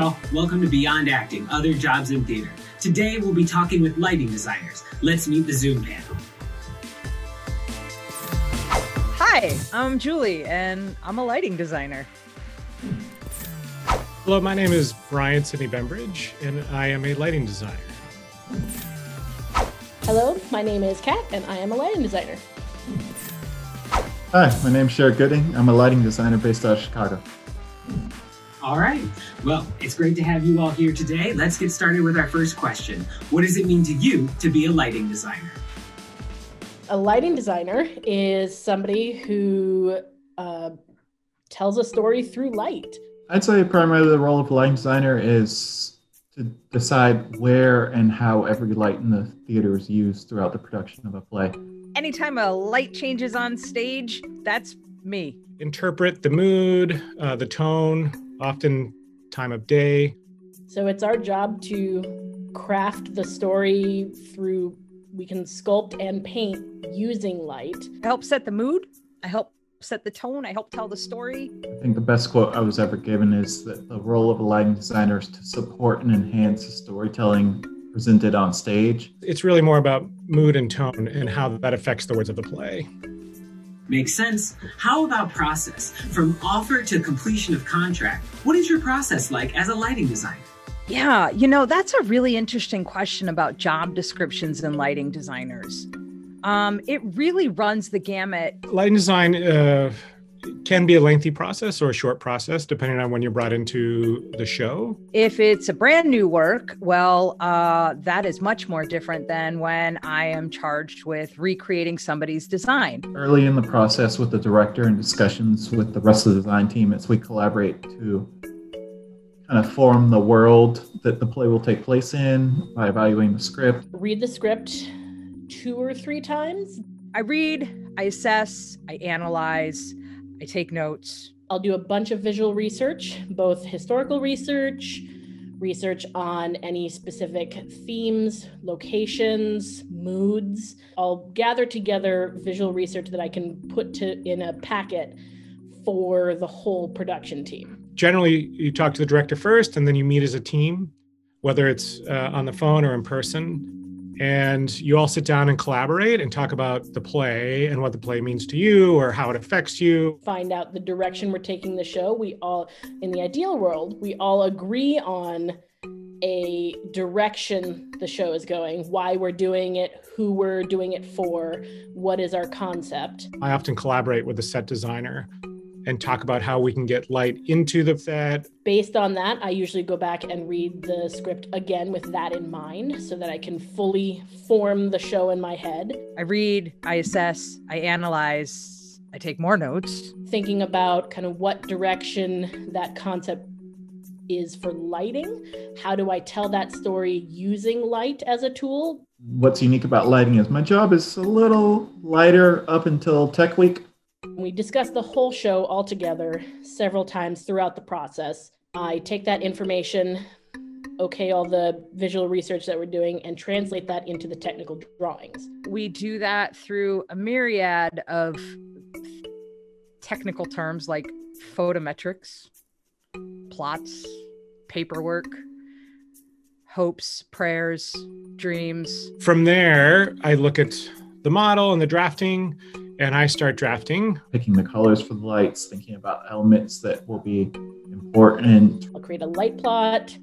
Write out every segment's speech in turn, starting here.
y'all, welcome to Beyond Acting, Other Jobs in Theater. Today we'll be talking with lighting designers. Let's meet the Zoom panel. Hi, I'm Julie, and I'm a lighting designer. Hello, my name is Brian Sidney Bembridge, and I am a lighting designer. Hello, my name is Kat, and I am a lighting designer. Hi, my name is Sherrick Gooding. I'm a lighting designer based out of Chicago. All right. Well, it's great to have you all here today. Let's get started with our first question. What does it mean to you to be a lighting designer? A lighting designer is somebody who tells a story through light. I'd say primarily the role of a lighting designer is to decide where and how every light in the theater is used throughout the production of a play. Anytime a light changes on stage, that's me. Interpret the mood, the tone, often time of day. So it's our job to craft the story through, we can sculpt and paint using light. I help set the mood. I help set the tone. I help tell the story. I think the best quote I was ever given is that the role of a lighting designer is to support and enhance the storytelling presented on stage. It's really more about mood and tone and how that affects the words of the play. Makes sense. How about process? From offer to completion of contract, what is your process like as a lighting designer? Yeah, that's a really interesting question about job descriptions in lighting designers. It really runs the gamut. Lighting design can be a lengthy process or a short process, depending on when you're brought into the show. If it's a brand new work, well, that is much more different than when I am charged with recreating somebody's design. Early in the process with the director and discussions with the rest of the design team as we collaborate to kind of form the world that the play will take place in by evaluating the script. Read the script 2 or 3 times. I read, I assess, I analyze, I take notes. I'll do a bunch of visual research, both historical research, research on any specific themes, locations, moods. I'll gather together visual research that I can put in a packet for the whole production team. Generally, you talk to the director first, and then you meet as a team, whether it's on the phone or in person. And you all sit down and collaborate and talk about the play and what the play means to you or how it affects you. Find out the direction we're taking the show. We all, in the ideal world, we all agree on a direction the show is going, why we're doing it, who we're doing it for, what is our concept. I often collaborate with the set designer and talk about how we can get light into the set. Based on that, I usually go back and read the script again with that in mind so that I can fully form the show in my head. I read, I assess, I analyze, I take more notes. Thinking about kind of what direction that concept is for lighting. How do I tell that story using light as a tool? What's unique about lighting is my job is a little lighter up until Tech Week. We discuss the whole show all together several times throughout the process. I take that information, okay, all the visual research that we're doing, and translate that into the technical drawings. We do that through a myriad of technical terms like photometrics, plots, paperwork, hopes, prayers, dreams. From there, I look at the model and the drafting, and I start drafting. Picking the colors for the lights, thinking about elements that will be important. I'll create a light plot,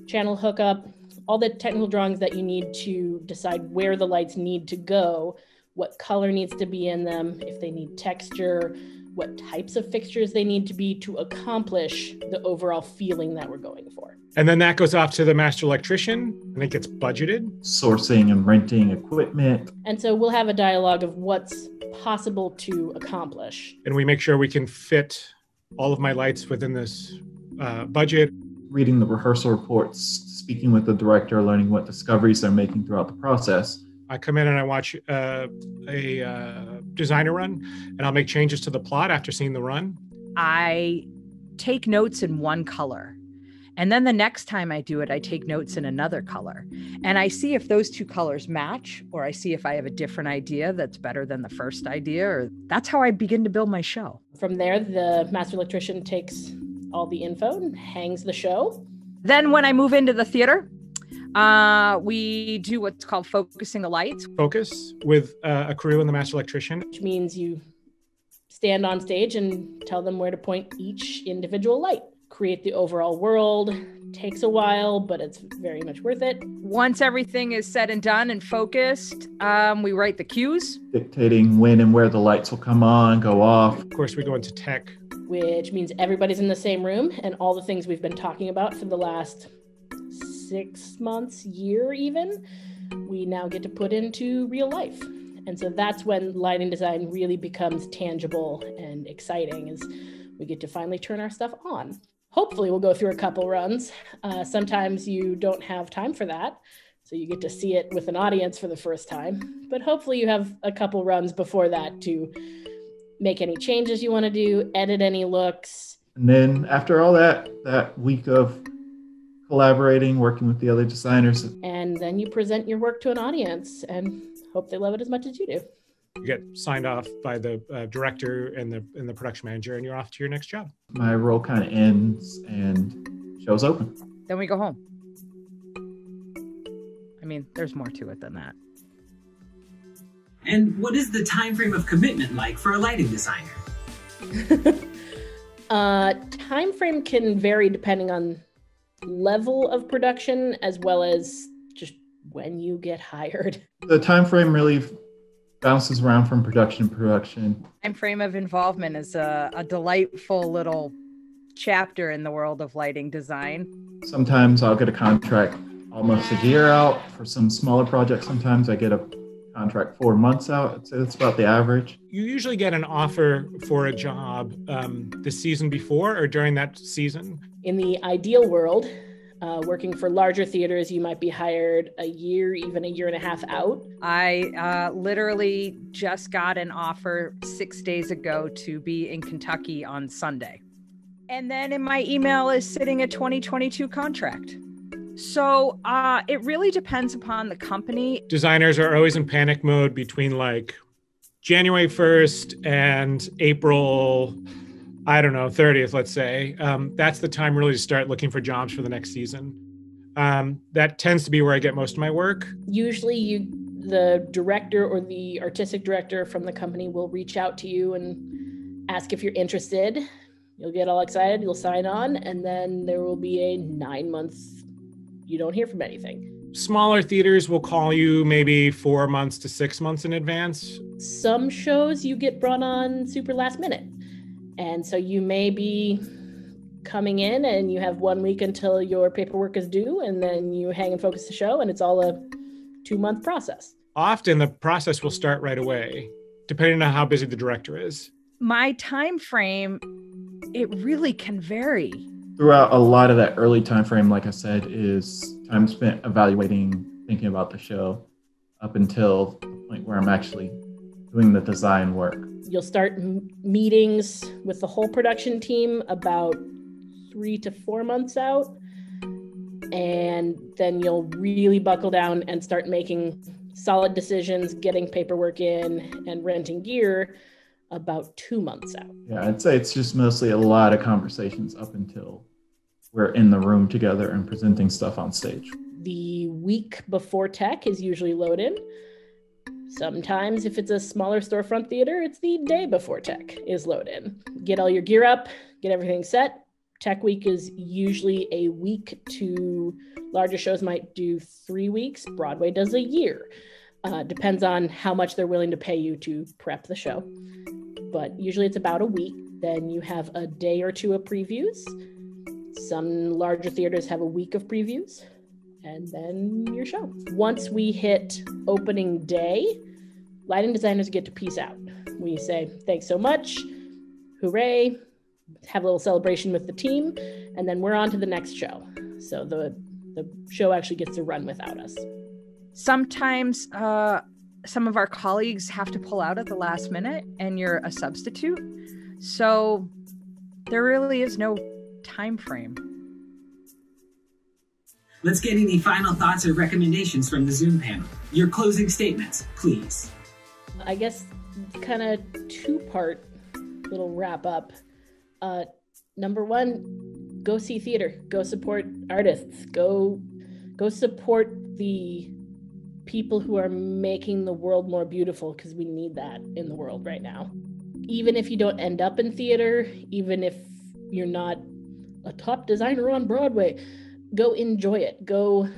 channel hookup, all the technical drawings that you need to decide where the lights need to go, what color needs to be in them, if they need texture, what types of fixtures they need to be to accomplish the overall feeling that we're going for. And then that goes off to the master electrician, and it gets budgeted. Sourcing and renting equipment. And so we'll have a dialogue of what's possible to accomplish. And we make sure we can fit all of my lights within this budget. Reading the rehearsal reports, speaking with the director, learning what discoveries they're making throughout the process. I come in and I watch a designer run, and I'll make changes to the plot after seeing the run. I take notes in one color. And then the next time I do it, I take notes in another color. And I see if those two colors match, or I see if I have a different idea that's better than the first idea, or that's how I begin to build my show. From there, the master electrician takes all the info and hangs the show. Then when I move into the theater, we do what's called focusing the lights. Focus with a crew and the master electrician. Which means you stand on stage and tell them where to point each individual light. Create the overall world. Takes a while, but it's very much worth it. Once everything is said and done and focused, we write the cues. Dictating when and where the lights will come on, go off. Of course, we go into tech. Which means everybody's in the same room, and all the things we've been talking about for the last 6 months, year even, we now get to put into real life. And so that's when lighting design really becomes tangible and exciting, is we get to finally turn our stuff on. Hopefully we'll go through a couple runs. Sometimes you don't have time for that, so you get to see it with an audience for the first time. But hopefully you have a couple runs before that to make any changes you want to do, edit any looks. And then after all that week of collaborating, working with the other designers. And then you present your work to an audience and hope they love it as much as you do. You get signed off by the director and the production manager, and you're off to your next job. My role kind of ends and show's open. Then we go home. I mean, there's more to it than that. And what is the time frame of commitment like for a lighting designer? Time frame can vary depending on level of production as well as just when you get hired. The time frame really bounces around from production to production. Time frame of involvement is a delightful little chapter in the world of lighting design. Sometimes I'll get a contract almost a year out. For some smaller projects, sometimes I get a contract 4 months out. I'd say that's about the average. You usually get an offer for a job the season before or during that season. In the ideal world, working for larger theaters, you might be hired a year, even a year and a half out. I literally just got an offer 6 days ago to be in Kentucky on Sunday. And then in my email is sitting a 2022 contract. So it really depends upon the company. Designers are always in panic mode between like January 1st and April, 30th, let's say. That's the time really to start looking for jobs for the next season. That tends to be where I get most of my work. Usually the director or the artistic director from the company will reach out to you and ask if you're interested. You'll get all excited, you'll sign on, and then there will be a 9-month, you don't hear from anything. Smaller theaters will call you maybe 4 months to 6 months in advance. Some shows you get brought on super last minute. And so you may be coming in and you have 1 week until your paperwork is due, and then you hang and focus the show, and it's all a 2-month process. Often the process will start right away, depending on how busy the director is. My time frame, it really can vary. Throughout a lot of that early time frame, like I said, is time spent evaluating, thinking about the show up until the point where I'm actually doing the design work. You'll start meetings with the whole production team about 3 to 4 months out. And then you'll really buckle down and start making solid decisions, getting paperwork in and renting gear about 2 months out. Yeah, I'd say it's just mostly a lot of conversations up until we're in the room together and presenting stuff on stage. The week before tech is usually load-in. Sometimes if it's a smaller storefront theater, it's the day before tech is load-in. Get all your gear up, get everything set. Tech week is usually a week to larger shows might do 3 weeks. Broadway does a year. Depends on how much they're willing to pay you to prep the show. But usually it's about a week. Then you have a day or two of previews. Some larger theaters have a week of previews. And then your show. Once we hit opening day, lighting designers get to peace out. We say, thanks so much, hooray, have a little celebration with the team, and then we're on to the next show. So the show actually gets to run without us. Sometimes some of our colleagues have to pull out at the last minute and you're a substitute. So there really is no time frame. Let's get any final thoughts or recommendations from the Zoom panel. Your closing statements, please. I guess kind of 2-part little wrap up. Number 1, go see theater, go support artists, go support the people who are making the world more beautiful, because we need that in the world right now. Even if you don't end up in theater, even if you're not a top designer on Broadway, go enjoy it. Go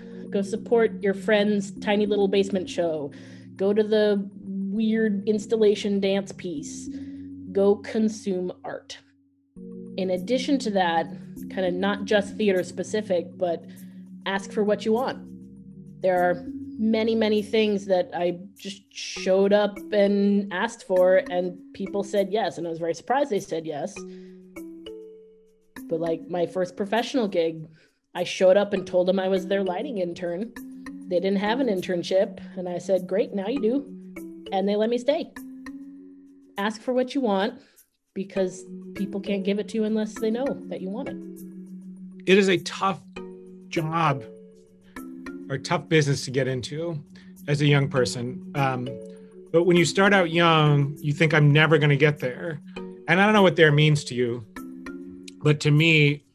support your friend's tiny little basement show. Go to the weird installation dance piece. Go consume art. In addition to that, kind of not just theater specific, but ask for what you want. There are many, many things that I just showed up and asked for, and people said yes, and I was very surprised they said yes. But like my first professional gig, I showed up and told them I was their lighting intern. They didn't have an internship, and I said, great, now you do. And they let me stay. Ask for what you want, because people can't give it to you unless they know that you want it. It is a tough job or tough business to get into as a young person. But when you start out young, you think I'm never going to get there. And I don't know what there means to you. But to me,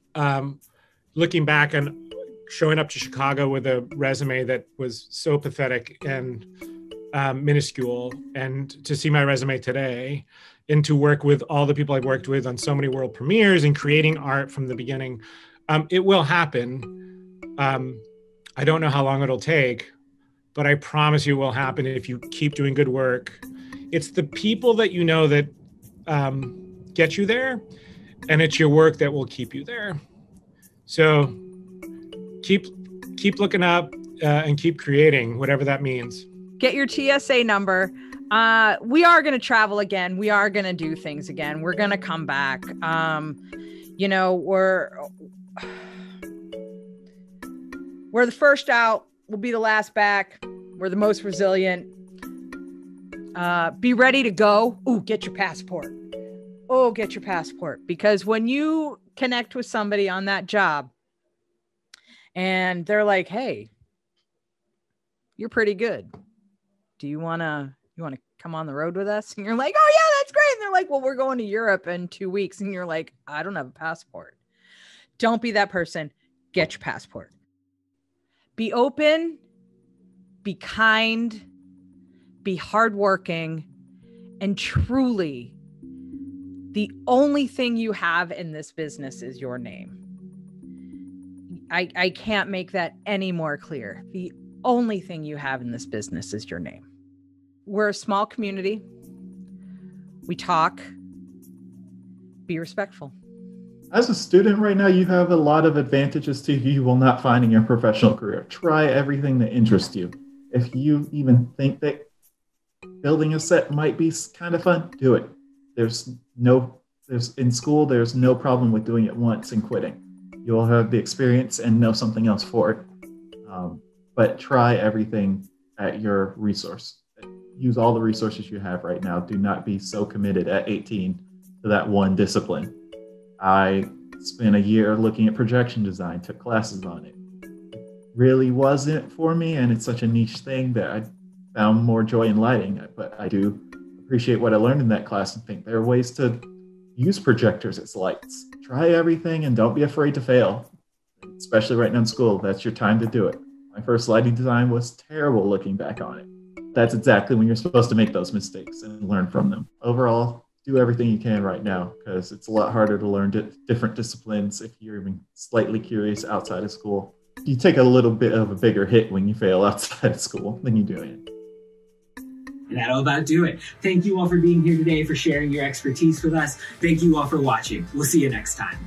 looking back and showing up to Chicago with a resume that was so pathetic and minuscule, and to see my resume today, and to work with all the people I've worked with on so many world premieres and creating art from the beginning, it will happen. I don't know how long it'll take, but I promise you it will happen if you keep doing good work. It's the people that you know that get you there, and it's your work that will keep you there. So keep looking up and keep creating, whatever that means. Get your TSA number. We are going to travel again. We are going to do things again. We're going to come back. We're the first out. We'll be the last back. We're the most resilient. Be ready to go. Ooh, get your passport. Oh, get your passport. Because when you connect with somebody on that job and they're like, hey, you're pretty good. Do you want to come on the road with us? And you're like, oh yeah, that's great. And they're like, well, we're going to Europe in 2 weeks. And you're like, I don't have a passport. Don't be that person. Get your passport. Be open, be kind, be hardworking, and truly, the only thing you have in this business is your name. I can't make that any more clear. The only thing you have in this business is your name. We're a small community. We talk. Be respectful. As a student right now, you have a lot of advantages too you will not find in your professional career. Try everything that interests you. If you even think that building a set might be kind of fun, do it. In school, there's no problem with doing it once and quitting. You'll have the experience and know something else for it. But try everything at your resource. Use all the resources you have right now. Do not be so committed at 18 to that one discipline. I spent a year looking at projection design, took classes on it. It really wasn't for me, and it's such a niche thing that I found more joy in lighting. But I do appreciate what I learned in that class and think there are ways to use projectors as lights. Try everything and don't be afraid to fail, especially right now in school. That's your time to do it. My first lighting design was terrible looking back on it. That's exactly when you're supposed to make those mistakes and learn from them. Overall, do everything you can right now, because it's a lot harder to learn different disciplines if you're even slightly curious outside of school. You take a little bit of a bigger hit when you fail outside of school than you do in. And that'll about do it. Thank you all for being here today, for sharing your expertise with us. Thank you all for watching. We'll see you next time.